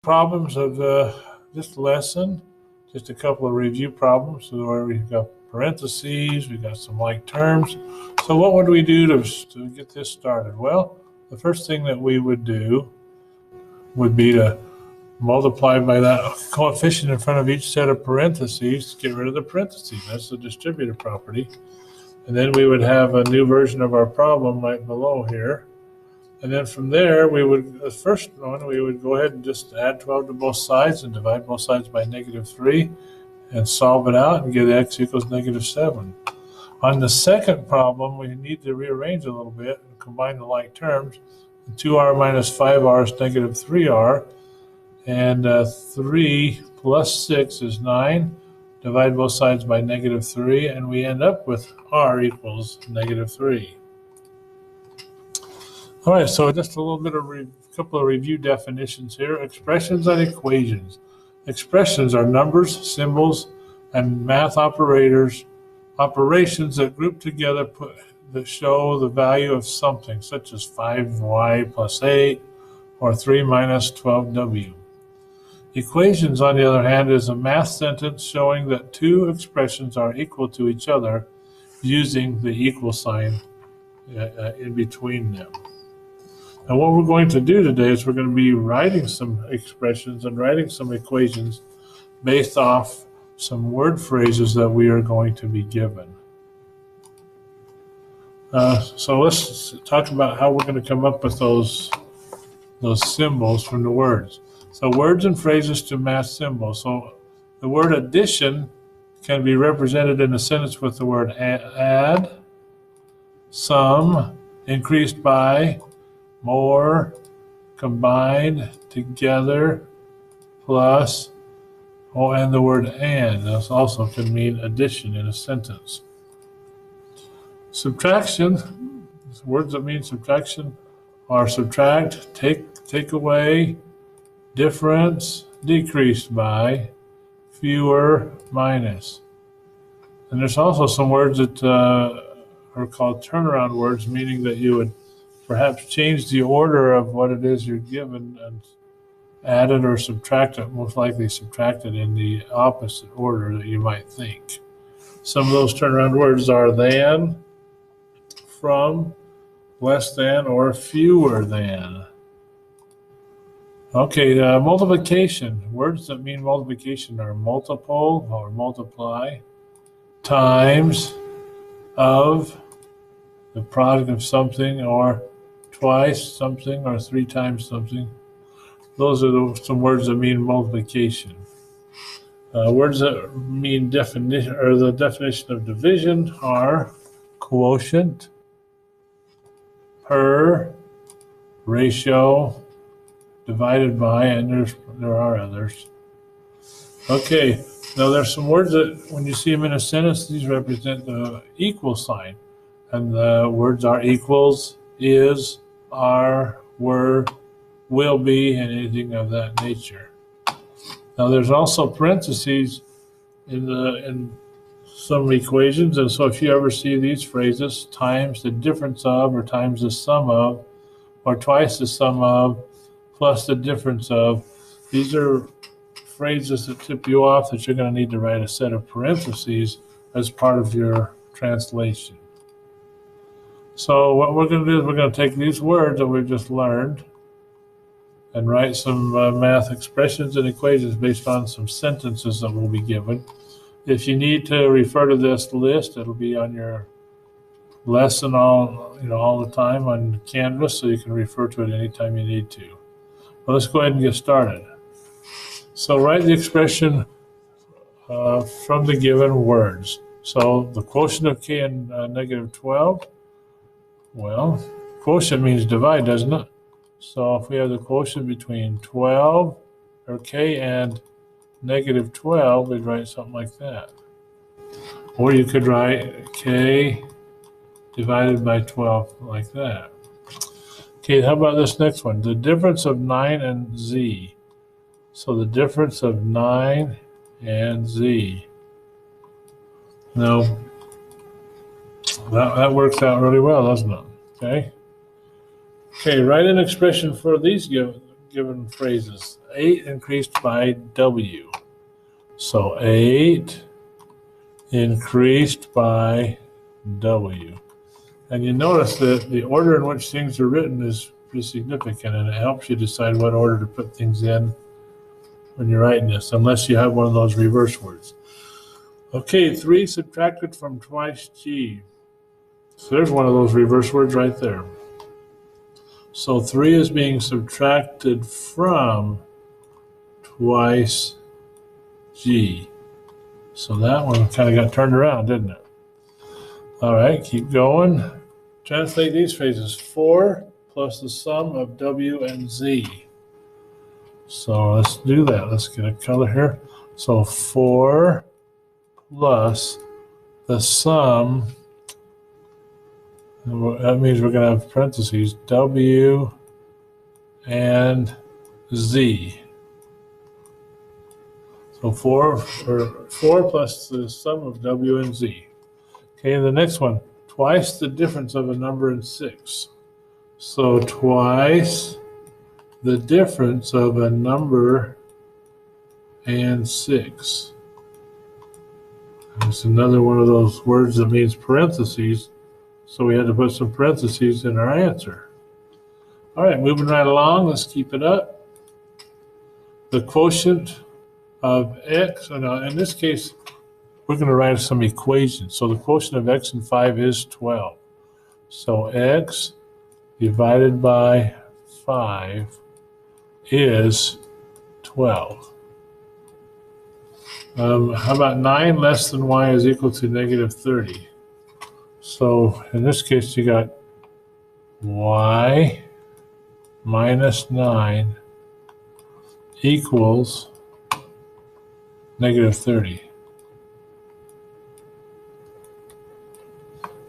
Problems of this lesson, just a couple of review problems where we've got parentheses, we've got some like terms. So what would we do to get this started? Well, the first thing that we would do would be to multiply by that coefficient in front of each set of parentheses to get rid of the parentheses. That's the distributive property. And then we would have a new version of our problem right below here. And then from there, the first one, we would go ahead and just add 12 to both sides and divide both sides by -3 and solve it out and get x equals -7. On the second problem, we need to rearrange a little bit and combine the like terms. 2r minus 5r is -3r, and 3 plus 6 is 9. Divide both sides by -3, and we end up with r equals -3. All right, so just a little bit of couple of review definitions here. Expressions and equations. Expressions are numbers, symbols, and math operations that group together that show the value of something, such as 5y plus 8 or 3 minus 12w. Equations, on the other hand, is a math sentence showing that two expressions are equal to each other using the equal sign in between them. And what we're going to do today is we're going to be writing some expressions and writing some equations based off some word phrases that we are going to be given. So let's talk about how we're going to come up with those symbols from the words. So words and phrases to math symbols. So the word addition can be represented in a sentence with the word add, sum, increased by, more, combined, together, plus, and the word and. This also can mean addition in a sentence. Subtraction, words that mean subtraction are subtract, take away, difference, decreased by, fewer, minus. And there's also some words that are called turnaround words, meaning that you would perhaps change the order of what it is you're given and add it or subtract it, most likely subtract it in the opposite order that you might think. Some of those turnaround words are than, from, less than, or fewer than. Okay, multiplication. Words that mean multiplication are multiple or multiply, times, of, the product of something, or twice something, or 3 times something. Those are some words that mean multiplication. Words that mean definition, or the definition of division, are quotient, per, ratio, divided by, and there are others. Okay, now there's some words that when you see them in a sentence, these represent the equal sign. And the words are equals, is, are, were, will be, and anything of that nature. Now there's also parentheses in some equations, and so if you ever see these phrases, times the difference of, or times the sum of, or twice the sum of, plus the difference of, these are phrases that tip you off that you're going to need to write a set of parentheses as part of your translation. So what we're going to do is we're going to take these words that we've just learned and write some math expressions and equations based on some sentences that will be given. If you need to refer to this list, it'll be on your lesson all the time on Canvas, so you can refer to it anytime you need to. Well, let's go ahead and get started. So write the expression from the given words. So the quotient of k and -12. Well, quotient means divide, doesn't it? So if we have the quotient between 12, or k, and -12, we'd write something like that. Or you could write k divided by 12 like that. Okay, how about this next one? The difference of 9 and z. So the difference of 9 and z. Now, that works out really well, doesn't it? Okay, write an expression for these given phrases. 8 increased by W. So 8 increased by W. And you notice that the order in which things are written is pretty significant, and it helps you decide what order to put things in when you're writing this, unless you have one of those reverse words. Okay, 3 subtracted from twice G. So there's one of those reverse words right there. So 3 is being subtracted from twice G. So that one kind of got turned around, didn't it? All right, keep going. Translate these phrases. 4 plus the sum of W and Z. So let's do that. Let's get a color here. So 4 plus the sum, that means we're going to have parentheses, W and Z. So 4 plus the sum of W and Z. Okay, the next one, twice the difference of a number and 6. So twice the difference of a number and 6. It's another one of those words that means parentheses, so we had to put some parentheses in our answer. All right, moving right along, let's keep it up. The quotient of x, and in this case, we're going to write some equations. So the quotient of x and 5 is 12. So x divided by 5 is 12. How about 9 less than y is equal to negative 30? So in this case, you got y minus 9 equals negative 30.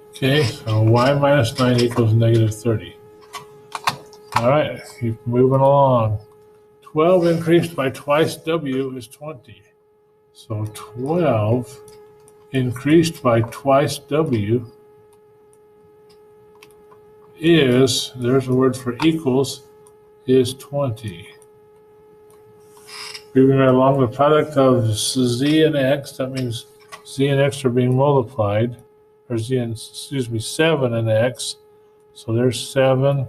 Okay, so y minus 9 equals negative 30. All right, keep moving along. 12 increased by twice W is 20. So 12 increased by twice W is, there's a word for equals, is 20. Moving right along, the product of Z and X, that means Z and X are being multiplied, or 7 and X. So there's 7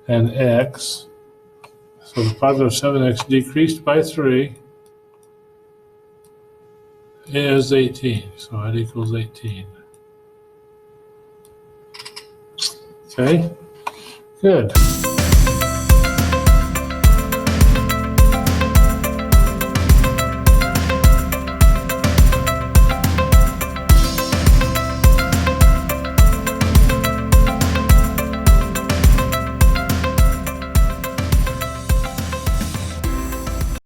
and X. So the product of 7X decreased by 3 is 18. So it equals 18. Okay, good.